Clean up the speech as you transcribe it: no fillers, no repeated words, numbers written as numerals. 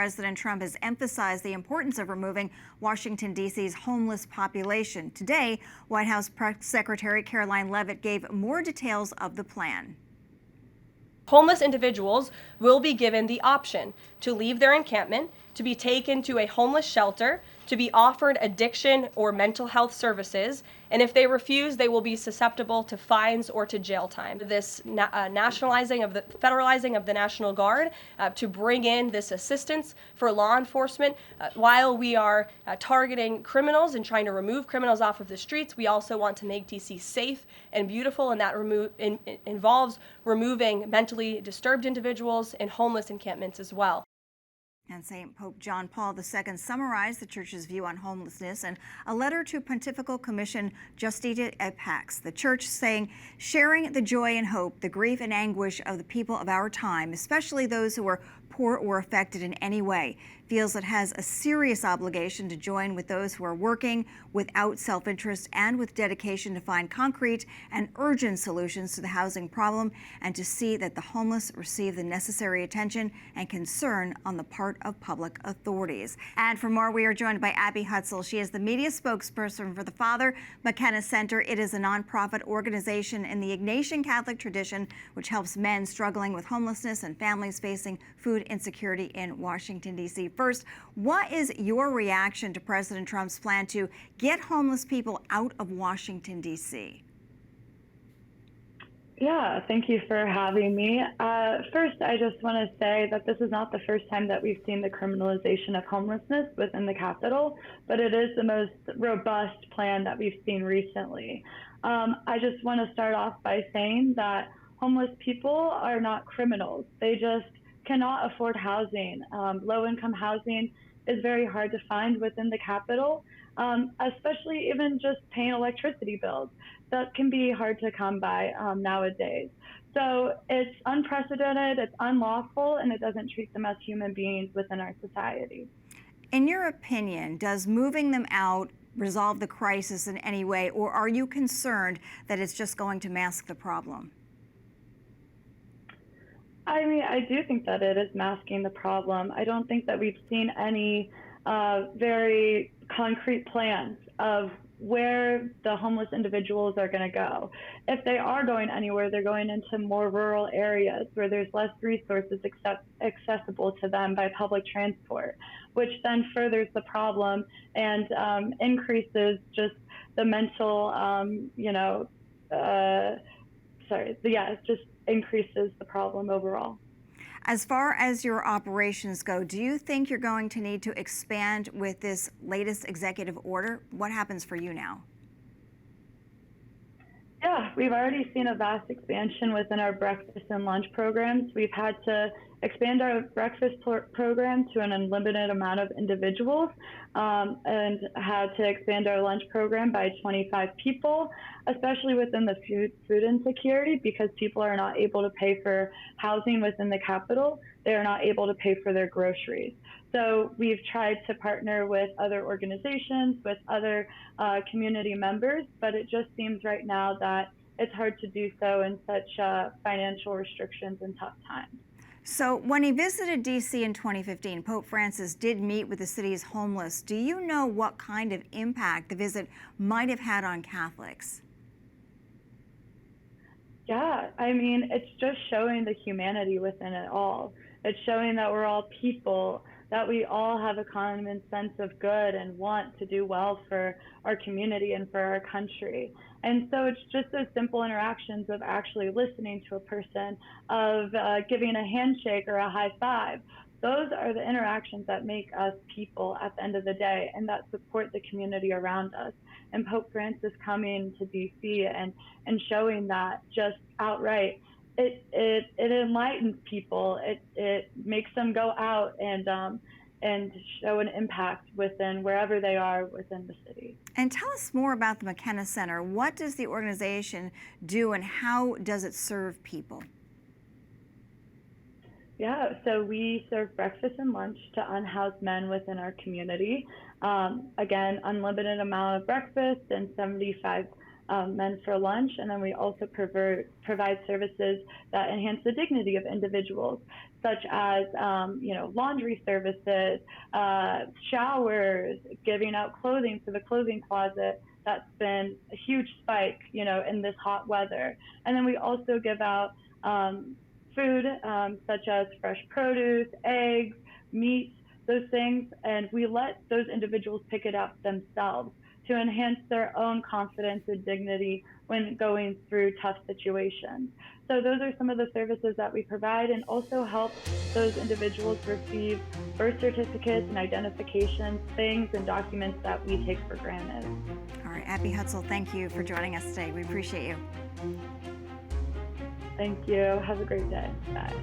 President Trump has emphasized the importance of removing Washington, D.C.'s homeless population. Today, White House Press Secretary Caroline Leavitt gave more details of the plan. Homeless individuals will be given the option to leave their encampment, to be taken to a homeless shelter, to be offered addiction or mental health services, and if they refuse, they will be susceptible to fines or to jail time. This federalizing of the National Guard to bring in this assistance for law enforcement. While we are targeting criminals and trying to remove criminals off of the streets, we also want to make DC safe and beautiful, and that involves removing mentally disturbed individuals in homeless encampments as well. And St. Pope John Paul II summarized the Church's view on homelessness in a letter to Pontifical Commission Justitia the Church saying, sharing the joy and hope, the grief and anguish of the people of our time, especially those who are poor or affected in any way, feels it has a serious obligation to join with those who are working without self-interest and with dedication to find concrete and urgent solutions to the housing problem and to see that the homeless receive the necessary attention and concern on the part of public authorities. And for more, we are joined by Abby Hutzel. She is the media spokesperson for the Father McKenna Center. It is a nonprofit organization in the Ignatian Catholic tradition which helps men struggling with homelessness and families facing food insecurity in Washington, D.C. First, what is your reaction to President Trump's plan to get homeless people out of Washington, D.C.? Yeah, thank you for having me. First, I just want to say that this is not the first time that we've seen the criminalization of homelessness within the Capitol, but it is the most robust plan that we've seen recently. I just want to start off by saying that homeless people are not criminals. They just cannot afford housing. Low-income housing is very hard to find within the Capitol, especially even just paying electricity bills. That can be hard to come by nowadays. So it's unprecedented, it's unlawful, and it doesn't treat them as human beings within our society. In your opinion, does moving them out resolve the crisis in any way, or are you concerned that it's just going to mask the problem? I mean, I do think that it is masking the problem. I don't think that we've seen any very concrete plans of where the homeless individuals are going to go. If they are going anywhere, they're going into more rural areas where there's less resources accessible to them by public transport, which then furthers the problem and increases just the mental, it just increases the problem overall. As far as your operations go, do you think you're going to need to expand with this latest executive order? What happens for you now? Yeah, we've already seen a vast expansion within our breakfast and lunch programs. We've had to expand our breakfast program to an unlimited amount of individuals and had to expand our lunch program by 25 people, especially within the food insecurity, because people are not able to pay for housing within the Capitol. They are not able to pay for their groceries. So we've tried to partner with other organizations, with other community members, but it just seems right now that it's hard to do so in such financial restrictions and tough times. So when he visited D.C. in 2015, Pope Francis did meet with the city's homeless. Do you know what kind of impact the visit might have had on Catholics? Yeah, I mean, it's just showing the humanity within it all. It's showing that we're all people, that we all have a common sense of good and want to do well for our community and for our country. And so it's just those simple interactions of actually listening to a person, of giving a handshake or a high five. Those are the interactions that make us people at the end of the day and that support the community around us. And Pope Francis coming to DC and showing that just outright, it enlightens people. It makes them go out and show an impact within wherever they are within the city. And tell us more about the McKenna Center. What does the organization do and how does it serve people? Yeah, so we serve breakfast and lunch to unhoused men within our community. Again, unlimited amount of breakfast and 75 men for lunch, and then we also provide services that enhance the dignity of individuals. such as laundry services, showers, giving out clothing to the clothing closet. That's been a huge spike, in this hot weather. And then we also give out food, such as fresh produce, eggs, meat, those things, and we let those individuals pick it up themselves to enhance their own confidence and dignity when going through tough situations. So those are some of the services that we provide, and also help those individuals receive birth certificates and identifications, things and documents that we take for granted. All right, Abby Hutzel, thank you for joining us today. We appreciate you. Thank you. Have a great day. Bye.